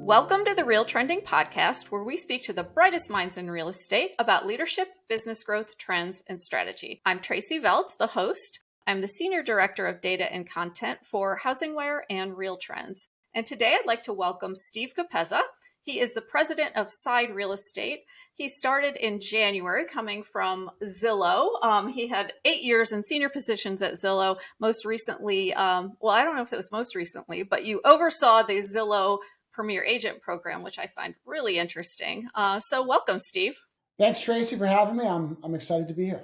Welcome to the RealTrending podcast, where we speak to the brightest minds in real estate about leadership, business growth, trends, and strategy. I'm Tracey Velt, the host. I'm the Senior Director of Data and Content for HousingWire and RealTrends. And today I'd like to welcome Steve Capezza. He is the president of Side Real Estate. He started in January, coming from Zillow. He had 8 years in senior positions at Zillow. Most recently, I don't know if it was most recently, but you oversaw the Zillow Premier Agent program, which I find really interesting. So welcome, Steve. Thanks, Tracey, for having me. I'm excited to be here.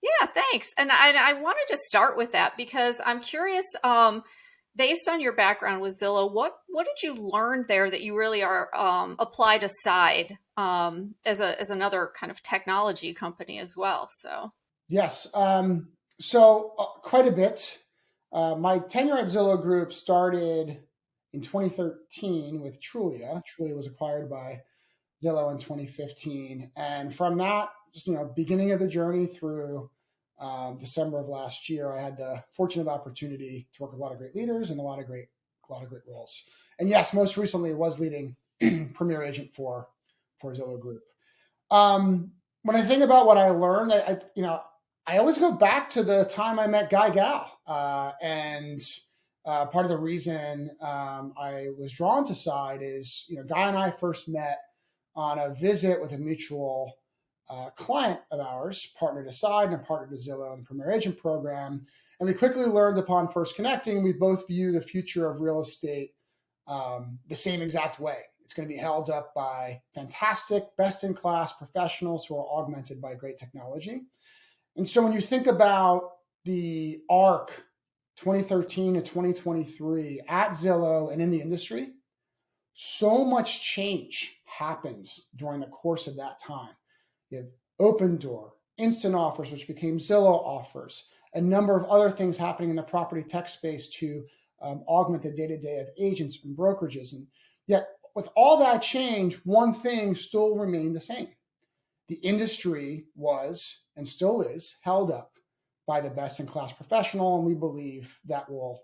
Yeah, thanks. And I wanted to start with that because I'm curious, based on your background with Zillow, what did you learn there that you really are apply to Side as another kind of technology company as well? So yes, quite a bit. My tenure at Zillow Group started in 2013 with Trulia. Trulia was acquired by Zillow in 2015, and from that, beginning of the journey through December of last year, I had the fortunate opportunity to work with a lot of great leaders and a lot of great roles. And yes, most recently was leading Premier Agent for Zillow Group. When I think about what I learned, I always go back to the time I met Guy Gal, and part of the reason I was drawn to Side is, Guy and I first met on a visit with a mutual client of ours, partnered to Side and partnered to Zillow in the Premier Agent program. And we quickly learned upon first connecting, we both view the future of real estate the same exact way. It's going to be held up by fantastic, best-in-class professionals who are augmented by great technology. And so when you think about the arc 2013 to 2023 at Zillow and in the industry, so much change happens during the course of that time. You have Open Door, Instant Offers, which became Zillow Offers, a number of other things happening in the property tech space to augment the day-to-day of agents and brokerages. And yet, with all that change, one thing still remained the same. The industry was, and still is, held up by the best-in-class professional, and we believe that will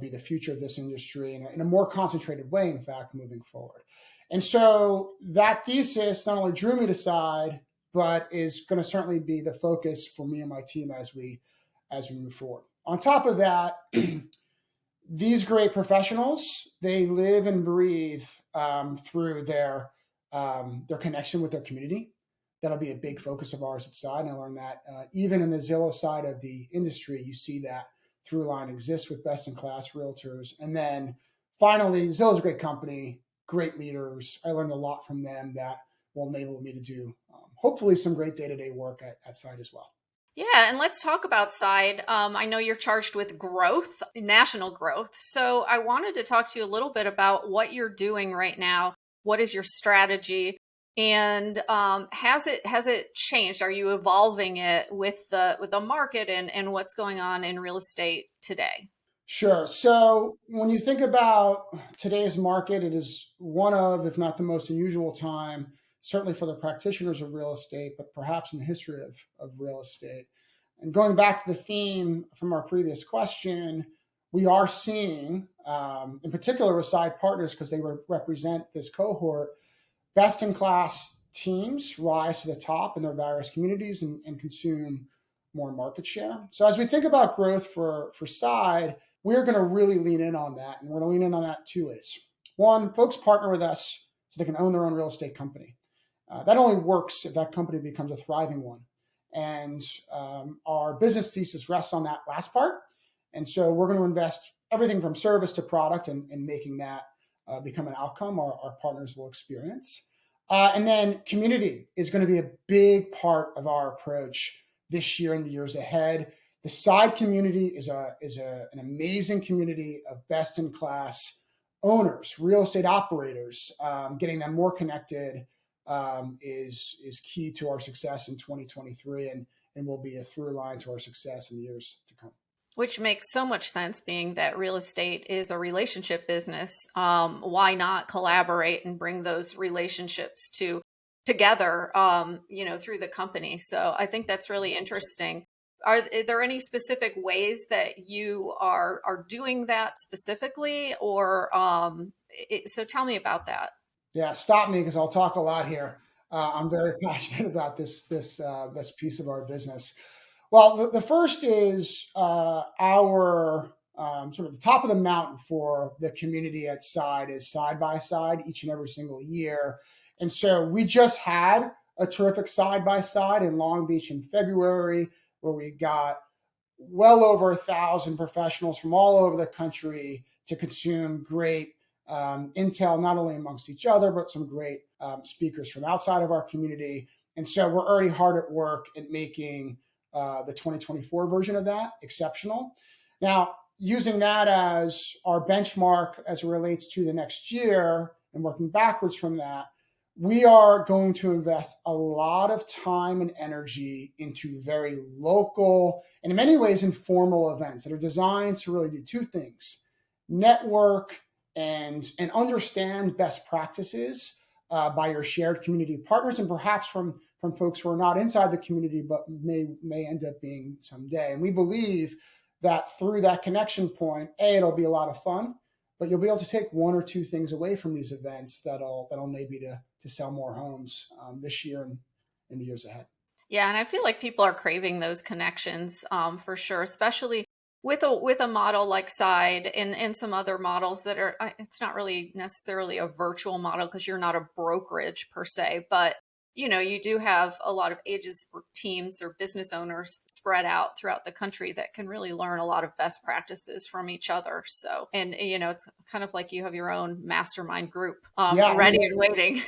be the future of this industry in a more concentrated way, in fact, moving forward. And so that thesis not only drew me to Side, but is going to certainly be the focus for me and my team as we move forward. On top of that, these great professionals, they live and breathe through their connection with their community. That'll be a big focus of ours at Side. And I learned that even in the Zillow side of the industry, you see that through line exists with best-in-class realtors. And then finally, Zillow's a great company, great leaders. I learned a lot from them that will enable me to do hopefully some great day-to-day work at Side as well. yeah, and let's talk about Side. I know you're charged with growth, national growth. So I wanted to talk to you a little bit about what you're doing right now. What is your strategy? And has it changed? Are you evolving it with the market and what's going on in real estate today? Sure. So when you think about today's market, it is one of, if not the most unusual time, certainly for the practitioners of real estate, but perhaps in the history of real estate. And going back to the theme from our previous question, we are seeing, in particular with Side partners, because they represent this cohort, best-in-class teams rise to the top in their various communities and consume more market share. So as we think about growth for Side, we're going to really lean in on that. And we're going to lean in on that two ways. One, folks partner with us so they can own their own real estate company. That only works if that company becomes a thriving one. And our business thesis rests on that last part. And so we're going to invest everything from service to product and making that become an outcome our partners will experience. And then community is going to be a big part of our approach this year and the years ahead. The Side community is an amazing community of best-in-class owners, real estate operators. Getting them more connected is key to our success in 2023 and will be a through line to our success in the years to come. Which makes so much sense, being that real estate is a relationship business. Why not collaborate and bring those relationships together, through the company? So I think that's really interesting. Are there any specific ways that you are doing that specifically, or So tell me about that. Yeah, stop me because I'll talk a lot here. I'm very passionate about this piece of our business. Well, the first is our sort of the top of the mountain for the community at Side is side by side each and every single year. And so we just had a terrific side by side in Long Beach in February, where we got well over 1,000 professionals from all over the country to consume great intel, not only amongst each other, but some great speakers from outside of our community. And so we're already hard at work at making the 2024 version of that exceptional. Now, using that as our benchmark as it relates to the next year and working backwards from that, we are going to invest a lot of time and energy into very local and in many ways informal events that are designed to really do two things: network and understand best practices by your shared community partners, and perhaps from folks who are not inside the community but may end up being someday. And we believe that through that connection point, it'll be a lot of fun, but you'll be able to take one or two things away from these events that'll maybe to sell more homes this year and in the years ahead. Yeah, and I feel like people are craving those connections for sure, especially with a model like Side and some other models that are, it's not really necessarily a virtual model because you're not a brokerage per se, but you do have a lot of agents or teams or business owners spread out throughout the country that can really learn a lot of best practices from each other. So, and it's kind of like you have your own mastermind group ready and waiting.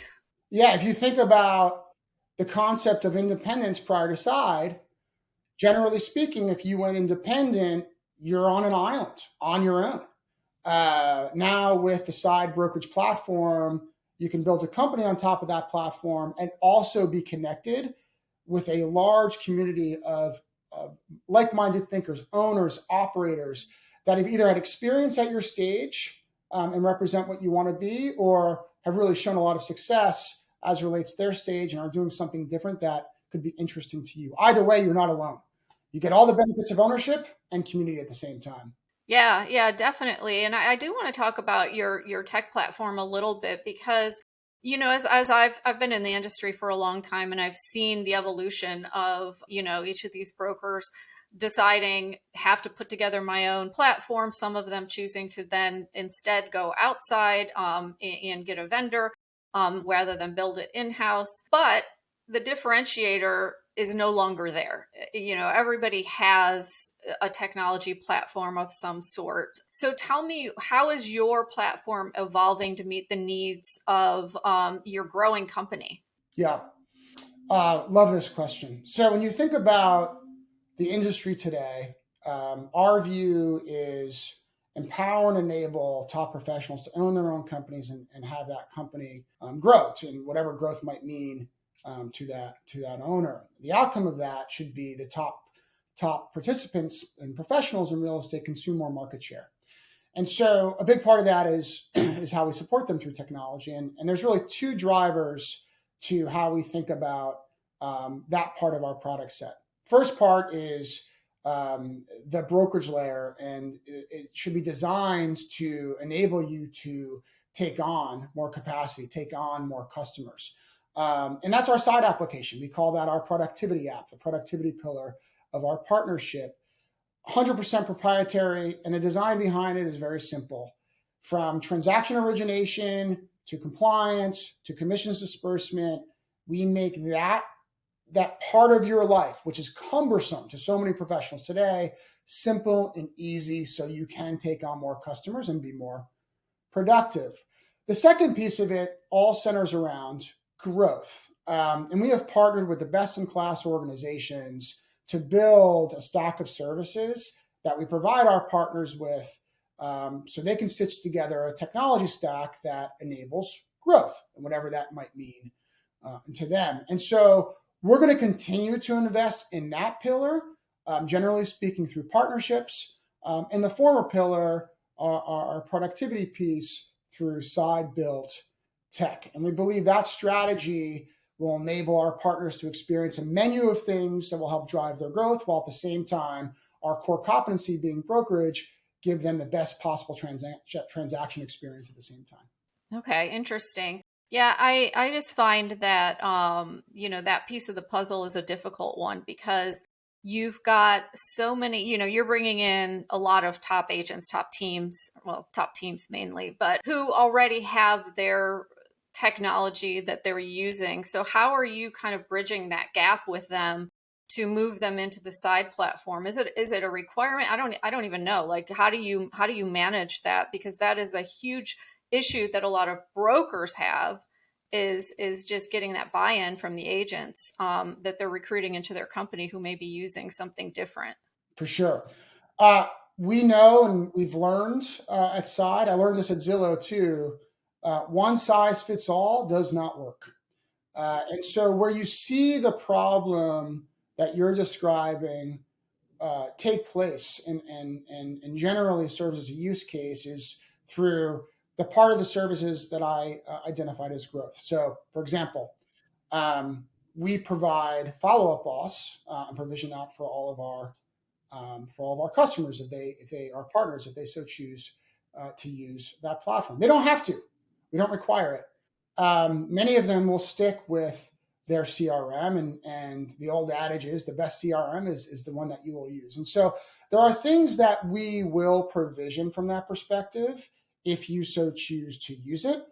Yeah, if you think about the concept of independence prior to Side, generally speaking, if you went independent, you're on an island on your own. Now with the Side brokerage platform, you can build a company on top of that platform and also be connected with a large community of like-minded thinkers, owners, operators that have either had experience at your stage and represent what you want to be, or have really shown a lot of success as relates to their stage and are doing something different that could be interesting to you. Either way, you're not alone. You get all the benefits of ownership and community at the same time. Yeah, definitely. And I do want to talk about your tech platform a little bit because, as I've been in the industry for a long time and I've seen the evolution of, each of these brokers deciding have to put together my own platform, some of them choosing to then instead go outside and get a vendor rather than build it in-house. But the differentiator is no longer there. Everybody has a technology platform of some sort. So tell me, how is your platform evolving to meet the needs of your growing company? Yeah, love this question. So when you think about the industry today, our view is empower and enable top professionals to own their own companies and have that company grow to whatever growth might mean to that owner. The outcome of that should be the top participants and professionals in real estate consume more market share. And so a big part of that is how we support them through technology. And there's really two drivers to how we think about that part of our product set. First part is the brokerage layer, and it should be designed to enable you to take on more capacity, take on more customers. And that's our Side application. We call that our productivity app, the productivity pillar of our partnership. 100% proprietary, and the design behind it is very simple. From transaction origination to compliance to commissions disbursement, we make that part of your life, which is cumbersome to so many professionals today, simple and easy so you can take on more customers and be more productive. The second piece of it all centers around growth. And we have partnered with the best-in-class organizations to build a stack of services that we provide our partners with so they can stitch together a technology stack that enables growth and whatever that might mean to them. And so we're going to continue to invest in that pillar, generally speaking, through partnerships. And the former pillar, our productivity piece, through Side-built tech. And we believe that strategy will enable our partners to experience a menu of things that will help drive their growth, while at the same time, our core competency being brokerage, give them the best possible transaction experience at the same time. Okay, interesting. Yeah, I just find that that piece of the puzzle is a difficult one because you've got so many, you're bringing in a lot of top agents, top teams, well, top teams mainly, but who already have their technology that they're using. So how are you kind of bridging that gap with them to move them into the side platform? Is it a requirement? I don't even know. Like how do you manage that? Because that is a huge issue that a lot of brokers have is just getting that buy-in from the agents that they're recruiting into their company who may be using something different. For sure. Uh, we know and we've learned at Side, I learned this at Zillow too, one size fits all does not work. And so where you see the problem that you're describing take place and generally serves as a use case is through the part of the services that I identified as growth. So, for example, um, we provide follow-up boss and provision that for all of our customers if they are partners if they so choose to use that platform. They don't have to. We don't require it. Many of them will stick with their CRM, and the old adage is the best CRM is the one that you will use. And so there are things that we will provision from that perspective if you so choose to use it,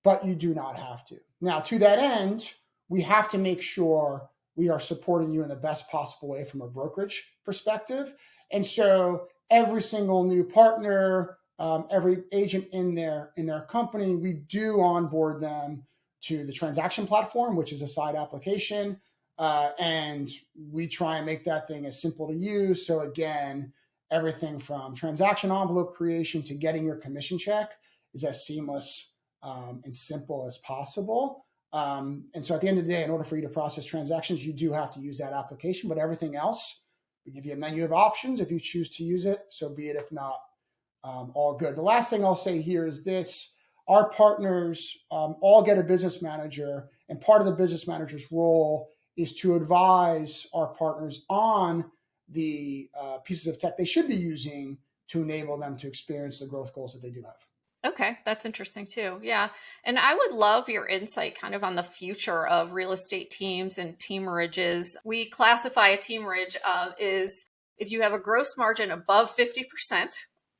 but you do not have to. Now, to that end, we have to make sure we are supporting you in the best possible way from a brokerage perspective. And so every single new partner, every agent in their company, we do onboard them to the transaction platform, which is a side application. And we try and make that thing as simple to use. So again, everything from transaction envelope creation to getting your commission check is as seamless and simple as possible. And so at the end of the day, in order for you to process transactions, you do have to use that application, but everything else, we give you a menu of options. If you choose to use it, so be it. If not, all good. The last thing I'll say here is this. Our partners all get a business manager, and part of the business manager's role is to advise our partners on the pieces of tech they should be using to enable them to experience the growth goals that they do have. Okay, that's interesting too. Yeah. And I would love your insight kind of on the future of real estate teams and teamerages. We classify a teamerage is if you have a gross margin above 50%,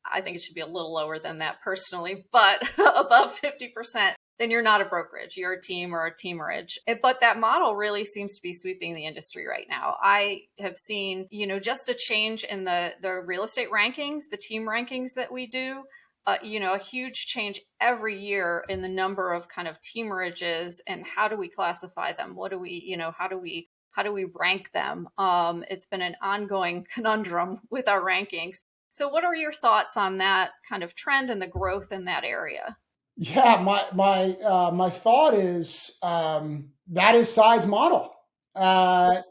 I think it should be a little lower than that personally, but above 50%, then you're not a brokerage. You're a team or a teamerage. But that model really seems to be sweeping the industry right now. I have seen, just a change in the real estate rankings, the team rankings that we do, a huge change every year in the number of kind of teamerages and how do we classify them? What do we, how do we rank them? It's been an ongoing conundrum with our rankings. So what are your thoughts on that kind of trend and the growth in that area? Yeah, my thought is that is Side's model.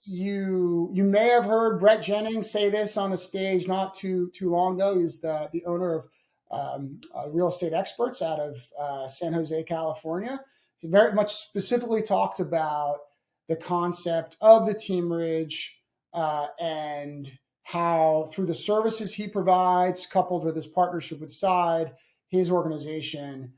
You may have heard Brett Jennings say this on a stage not too long ago. He's the owner of real estate experts out of San Jose, California. He very much specifically talked about the concept of the teamerage and how through the services he provides, coupled with his partnership with Side, his organization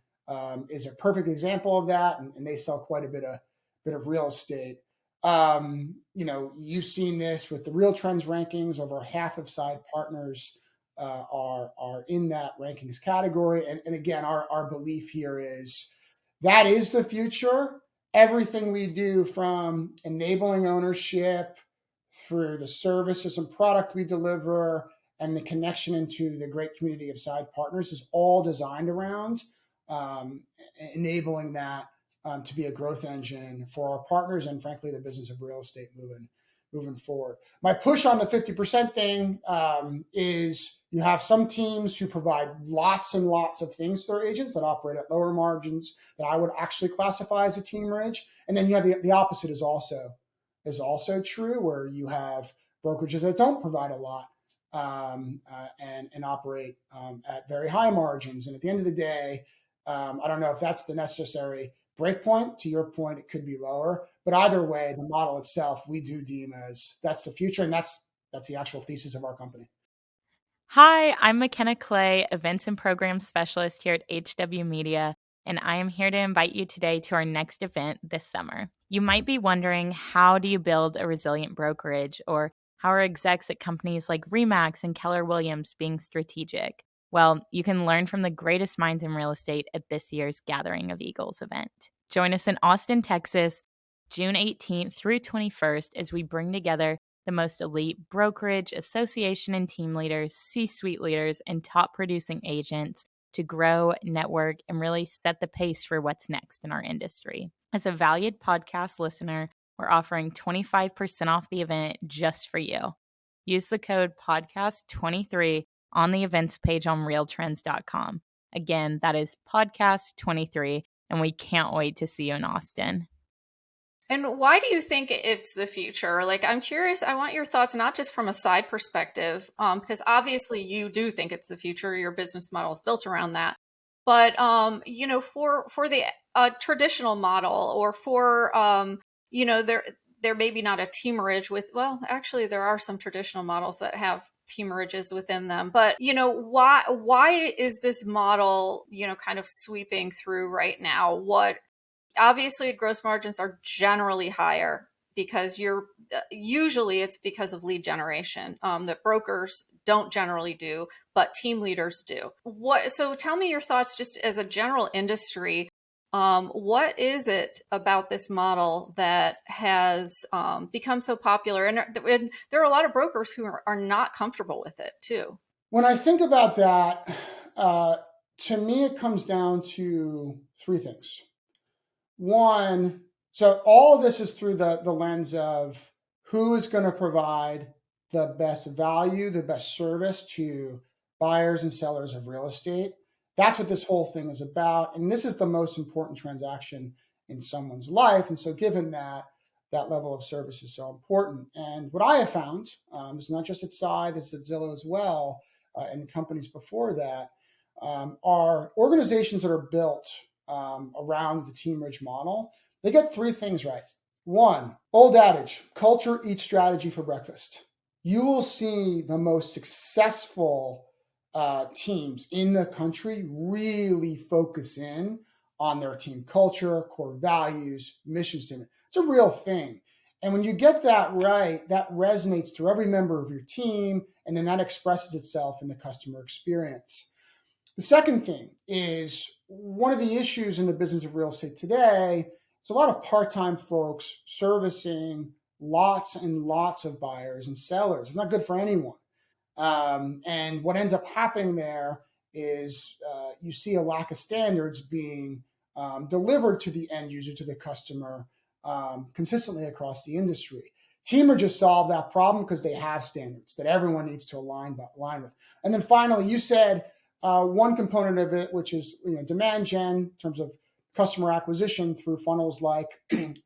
is a perfect example of that, and they sell quite a bit of real estate. You've seen this with the RealTrends rankings. Over half of Side partners are in that rankings category. And again, our belief here is that is the future. Everything we do from enabling ownership through the services and product we deliver and the connection into the great community of Side partners is all designed around enabling that to be a growth engine for our partners and frankly the business of real estate moving forward. My push on the 50% thing is you have some teams who provide lots and lots of things to their agents that operate at lower margins that I would actually classify as a teamerage. And then you have the opposite is also true, where you have brokerages that don't provide a lot and operate at very high margins. And at the end of the day, I don't know if that's the necessary breakpoint. To your point, it could be lower, but either way, the model itself we do deem as that's the future, and that's the actual thesis of our company. Hi, I'm McKenna Clay, Events and Program Specialist here at HW Media. and I am here to invite you today to our next event this summer. You might be wondering, how do you build a resilient brokerage, or how are execs at companies like Remax and Keller Williams being strategic? Well, you can learn from the greatest minds in real estate at this year's Gathering of Eagles event. Join us in Austin, Texas, June 18th through 21st as we bring together the most elite brokerage, association, and team leaders, C-suite leaders, and top producing agents to grow, network, and really set the pace for what's next in our industry. As a valued podcast listener, we're offering 25% off the event just for you. Use the code podcast23 on the events page on realtrends.com. Again, that is podcast23, and we can't wait to see you in Austin. And why do you think it's the future? Like, I'm curious, I want your thoughts, not just from a side perspective, because obviously you do think it's the future. Your business model is built around that. But, for the traditional model, or for, there may be not a teamerage with, well, actually there are some traditional models that have teamerages within them. But, why is this model, kind of sweeping through right now? Obviously gross margins are generally higher because usually it's because of lead generation that brokers don't generally do, but team leaders do. So tell me your thoughts just as a general industry. What is it about this model that has become so popular? And there are a lot of brokers who are not comfortable with it too. When I think about that, to me, it comes down to three things. One, so all of this is through the lens of who is going to provide the best value, the best service to buyers and sellers of real estate. That's what this whole thing is about. And this is the most important transaction in someone's life. And so given that, that level of service is so important. And what I have found, is not just at Side, it's at Zillow as well, and companies before that, are organizations that are built around the teamerage model. They get three things right. One, old adage, culture eats strategy for breakfast. You will see the most successful teams in the country really focus in on their team culture, core values, mission statement. It's a real thing. And when you get that right, that resonates through every member of your team, and then that expresses itself in the customer experience. The second thing is, one of the issues in the business of real estate today is a lot of part-time folks servicing lots and lots of buyers and sellers. It's not good for anyone. And what ends up happening there is you see a lack of standards being delivered to the end user, to the customer, consistently across the industry. Teamer just solved that problem because they have standards that everyone needs to align with. And then finally, you said one component of it, which is demand gen in terms of customer acquisition through funnels like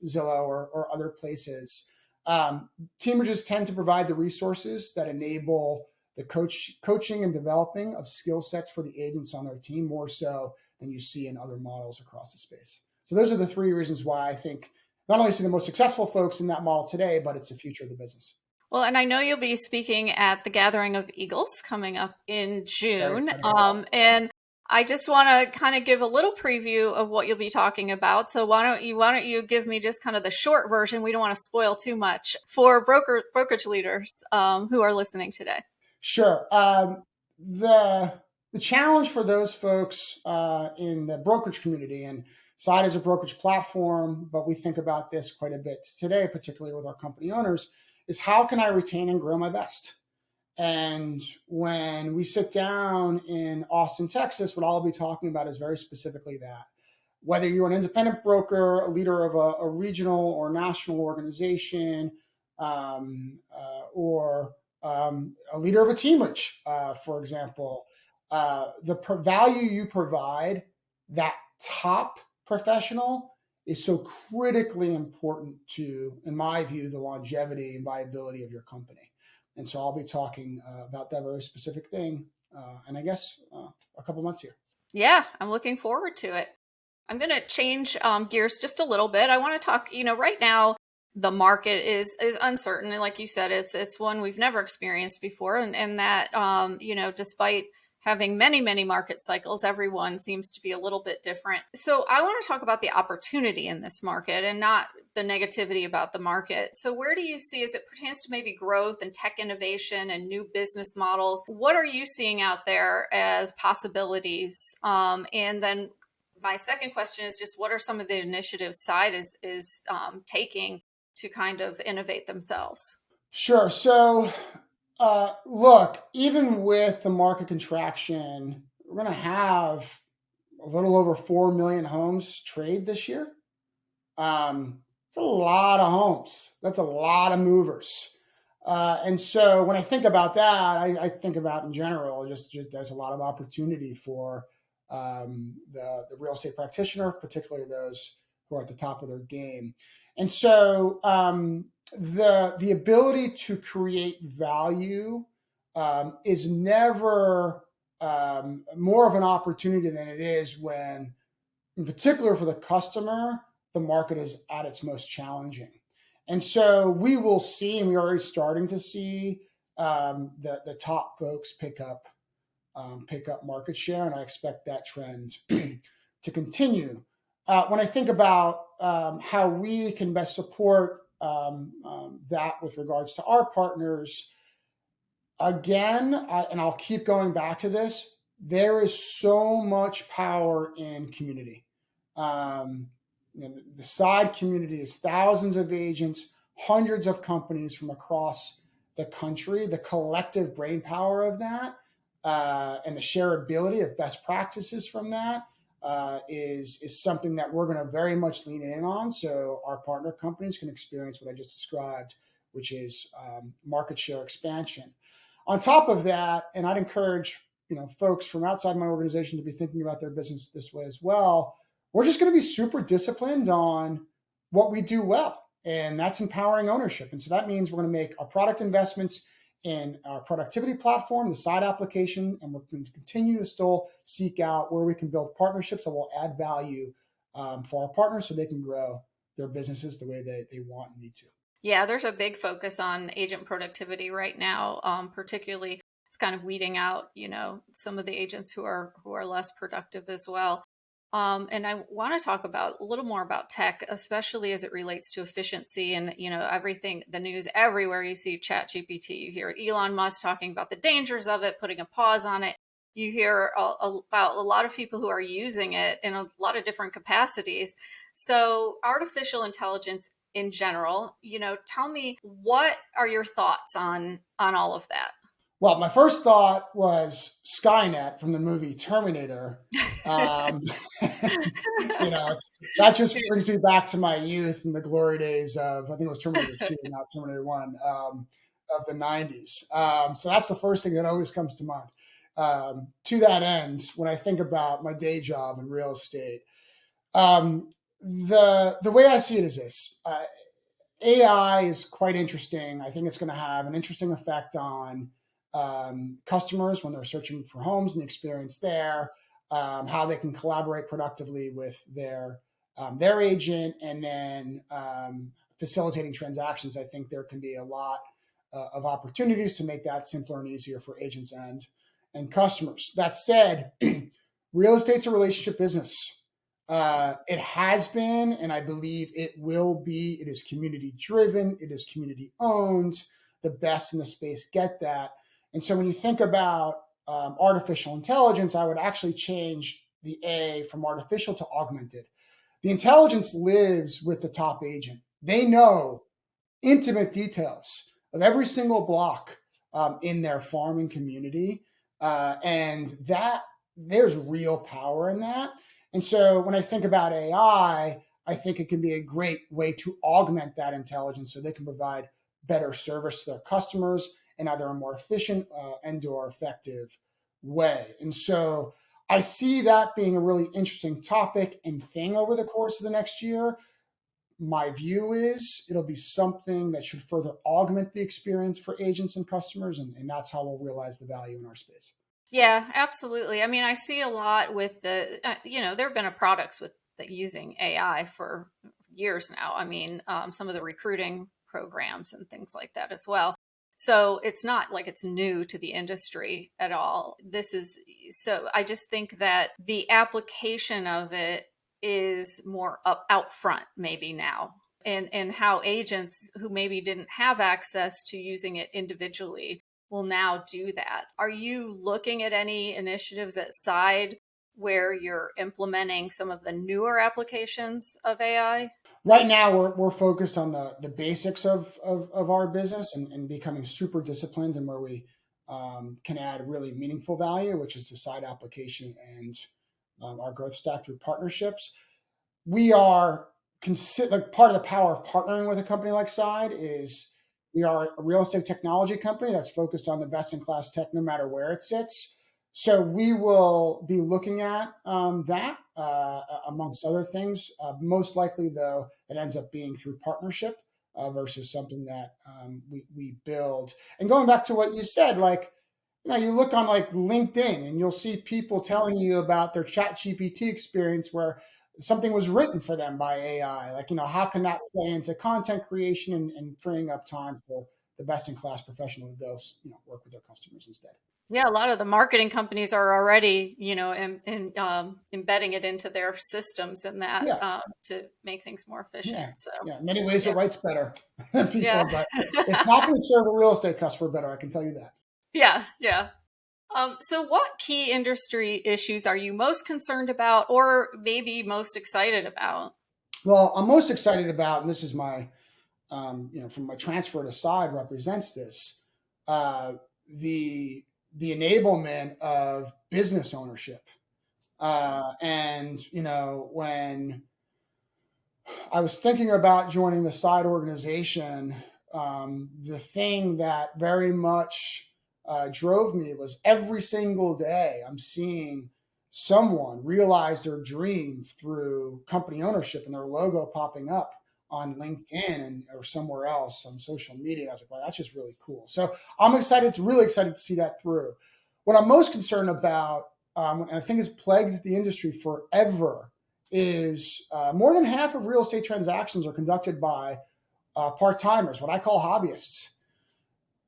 Zillow or other places. Teamerages tend to provide the resources that enable the coaching and developing of skill sets for the agents on their team, more so than you see in other models across the space. So those are the three reasons why I think not only see the most successful folks in that model today, but it's the future of the business. Well, and I know you'll be speaking at the Gathering of Eagles coming up in June. And I just want to kind of give a little preview of what you'll be talking about. So why don't you give me just kind of the short version? We don't want to spoil too much for brokerage leaders who are listening today. Sure. The challenge for those folks in the brokerage community, and Side is a brokerage platform, but we think about this quite a bit today, particularly with our company owners, is how can I retain and grow my best? And when we sit down in Austin, Texas, what I'll be talking about is very specifically that. Whether you're an independent broker, a leader of a regional or national organization, or a leader of a teamerage, for example, the value you provide, that top professional, is so critically important to, in my view, the longevity and viability of your company. And so I'll be talking about that very specific thing, and I guess a couple months here. Yeah, I'm looking forward to it. I'm going to change gears just a little bit. I want to talk, right now, the market is uncertain. And like you said, it's one we've never experienced before. And that, despite having many, many market cycles. Everyone seems to be a little bit different. So I want to talk about the opportunity in this market and not the negativity about the market. So where do you see, as it pertains to maybe growth and tech innovation and new business models, what are you seeing out there as possibilities? And then my second question is just, what are some of the initiatives Side is taking to kind of innovate themselves? Sure. So, look, even with the market contraction, we're going to have a little over 4 million homes trade this year. It's a lot of homes. That's a lot of movers. And so when I think about that, I think about in general, just there's a lot of opportunity for the real estate practitioner, particularly those who are at the top of their game. And so the ability to create value is never more of an opportunity than it is when, in particular for the customer, the market is at its most challenging. And so we will see, and we're already starting to see the top folks pick up market share, and I expect that trend to continue. When I think about how we can best support that with regards to our partners, again, and I'll keep going back to this, there is so much power in community. The Side community is thousands of agents, hundreds of companies from across the country. The collective brain power of that and the shareability of best practices from that is something that we're going to very much lean in on, so our partner companies can experience what I just described, which is market share expansion. On top of that, and I'd encourage folks from outside my organization to be thinking about their business this way as well, we're just going to be super disciplined on what we do well, and that's empowering ownership. And so that means we're going to make our product investments in our productivity platform, the Side application, and we're going to continue to still seek out where we can build partnerships that will add value for our partners so they can grow their businesses the way they want and need to. Yeah, there's a big focus on agent productivity right now, particularly it's kind of weeding out, some of the agents who are less productive as well. And I want to talk about a little more about tech, especially as it relates to efficiency and, everything, the news everywhere. You see ChatGPT, you hear Elon Musk talking about the dangers of it, putting a pause on it. You hear about a lot of people who are using it in a lot of different capacities. So artificial intelligence in general, tell me, what are your thoughts on all of that? Well, my first thought was Skynet from the movie Terminator. That just brings me back to my youth and the glory days of, I think it was Terminator 2, not Terminator 1, of the 90s. So that's the first thing that always comes to mind. To that end, when I think about my day job in real estate, the way I see it is this. AI is quite interesting. I think it's going to have an interesting effect on customers when they're searching for homes and the experience there, how they can collaborate productively with their agent, and then facilitating transactions. I think there can be a lot of opportunities to make that simpler and easier for agents and customers. That said, real estate's a relationship business. It has been, and I believe it will be. It is community driven. It is community owned. The best in the space get that. And so when you think about artificial intelligence, I would actually change the A from artificial to augmented. The intelligence lives with the top agent. They know intimate details of every single block in their farming community. And that there's real power in that. And so when I think about AI, I think it can be a great way to augment that intelligence so they can provide better service to their customers in either a more efficient and or effective way. And so I see that being a really interesting topic and thing over the course of the next year. My view is it'll be something that should further augment the experience for agents and customers, and that's how we'll realize the value in our space. Yeah, absolutely. I mean, I see a lot with there have been products with using AI for years now. I mean, some of the recruiting programs and things like that as well. So it's not like it's new to the industry at all. This is So I just think that the application of it is more out front maybe now. And how agents who maybe didn't have access to using it individually will now do that. Are you looking at any initiatives at Side where you're implementing some of the newer applications of AI? Right now, we're focused on the basics of our business and becoming super disciplined in where we can add really meaningful value, which is the Side application and our growth stack through partnerships. We are like part of the power of partnering with a company like Side is we are a real estate technology company that's focused on the best in class tech, no matter where it sits. So we will be looking at that amongst other things. Most likely, though, it ends up being through partnership versus something that we build. And going back to what you said, like, you look on like LinkedIn and you'll see people telling you about their chat GPT experience where something was written for them by AI. Like, how can that play into content creation and freeing up time for the best in class professional to go, work with their customers instead. Yeah, a lot of the marketing companies are already, embedding it into their systems and that Yeah. to make things more efficient. Yeah. So, Yeah. In many ways, it writes better than people, yeah, but it's not going to serve a real estate customer better. I can tell you that. yeah, yeah. So what key industry issues are you most concerned about or maybe most excited about? Well, I'm most excited about, and this is my, from my transfer to Side represents this, the enablement of business ownership. And, when I was thinking about joining the Side organization, the thing that very much drove me was every single day I'm seeing someone realize their dream through company ownership and their logo popping up on LinkedIn or somewhere else on social media. And I was like, wow, that's just really cool. So I'm really excited to see that through. What I'm most concerned about, and I think has plagued the industry forever, is more than half of real estate transactions are conducted by part-timers, what I call hobbyists.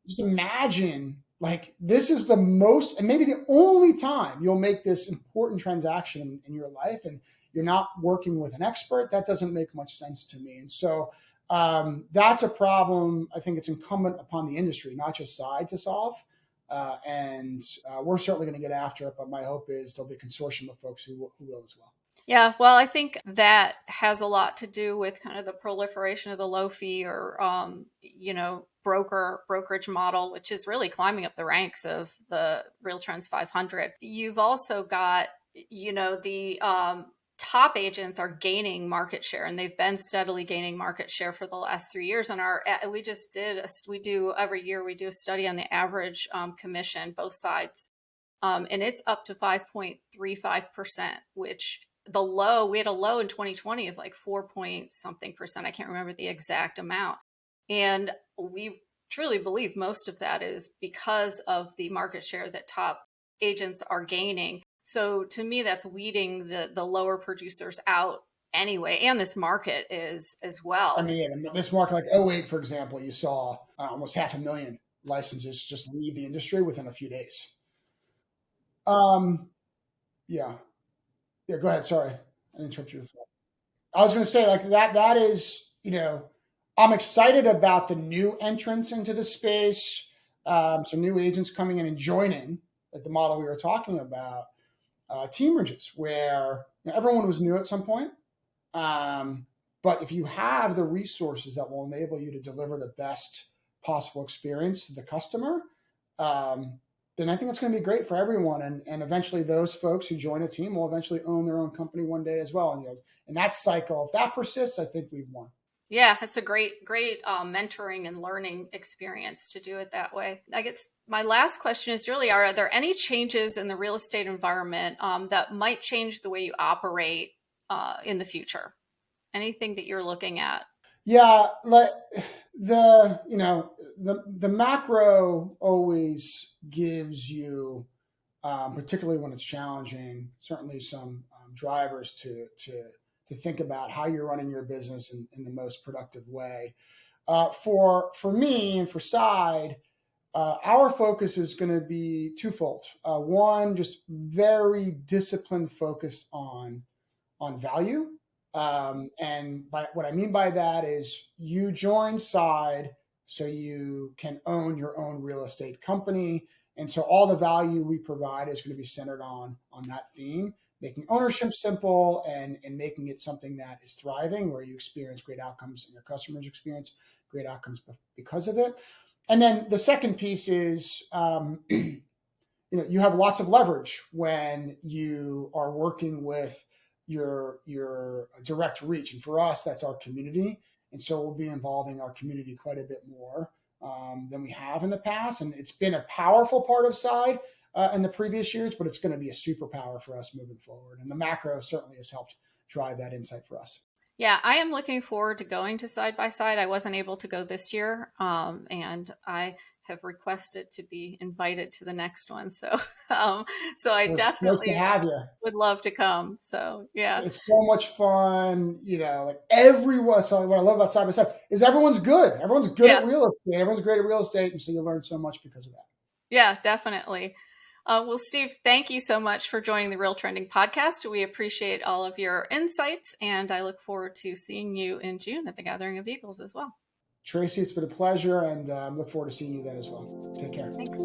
Just imagine, like, this is the most and maybe the only time you'll make this important transaction in your life, and you're not working with an expert. That doesn't make much sense to me. And so that's a problem I think it's incumbent upon the industry, not just Side, to solve. And we're certainly going to get after it, but my hope is there'll be a consortium of folks who will as well. Yeah, well, I think that has a lot to do with kind of the proliferation of the low fee or, brokerage model, which is really climbing up the ranks of the RealTrends 500. You've also got, the top agents are gaining market share, and they've been steadily gaining market share for the last 3 years. And we do every year, we do a study on the average commission, both sides. And it's up to 5.35%, which we had a low in 2020 of like 4 point something percent. I can't remember the exact amount. And we truly believe most of that is because of the market share that top agents are gaining. So to me, that's weeding the lower producers out anyway. And this market is as well. I mean, yeah, this market, like 2008, for example, you saw almost 500,000 licenses just leave the industry within a few days. Yeah. Yeah, go ahead. Sorry. I interrupted your thought. I was going to say, like, that is, I'm excited about the new entrants into the space. Some new agents coming in and joining, like the model we were talking about, teamerages, where everyone was new at some point. But if you have the resources that will enable you to deliver the best possible experience to the customer, then I think it's going to be great for everyone. And eventually those folks who join a team will eventually own their own company one day as well. And, in that cycle, if that persists, I think we've won. Yeah, it's a great mentoring and learning experience to do it that way. I guess my last question is really, are there any changes in the real estate environment that might change the way you operate in the future? Anything that you're looking at? Yeah, like the macro always gives you, particularly when it's challenging, certainly some drivers to think about how you're running your business in the most productive way. For me and for Side, Our focus is going to be twofold. One, just very disciplined, focused on value. And what I mean by that is you join Side so you can own your own real estate company. And so all the value we provide is going to be centered on that theme, making ownership simple and making it something that is thriving, where you experience great outcomes and your customers experience great outcomes because of it. And then the second piece is, you have lots of leverage when you are working with your direct reach. And for us, that's our community. And so we'll be involving our community quite a bit more than we have in the past. And it's been a powerful part of Side in the previous years, but it's going to be a superpower for us moving forward. And the macro certainly has helped drive that insight for us. Yeah, I am looking forward to going to Side by Side. I wasn't able to go this year, and I have requested to be invited to the next one. So, I We're stoked definitely to have you. would love to come. So, yeah. It's so much fun, like everyone. So what I love about Side by Side is everyone's good. Everyone's good at real estate. Everyone's great at real estate. And so you learn so much because of that. Yeah, definitely. Well, Steve, thank you so much for joining the Real Trending podcast. We appreciate all of your insights, and I look forward to seeing you in June at the Gathering of Eagles as well. Tracey, it's been a pleasure, and look forward to seeing you then as well. Take care. Thanks.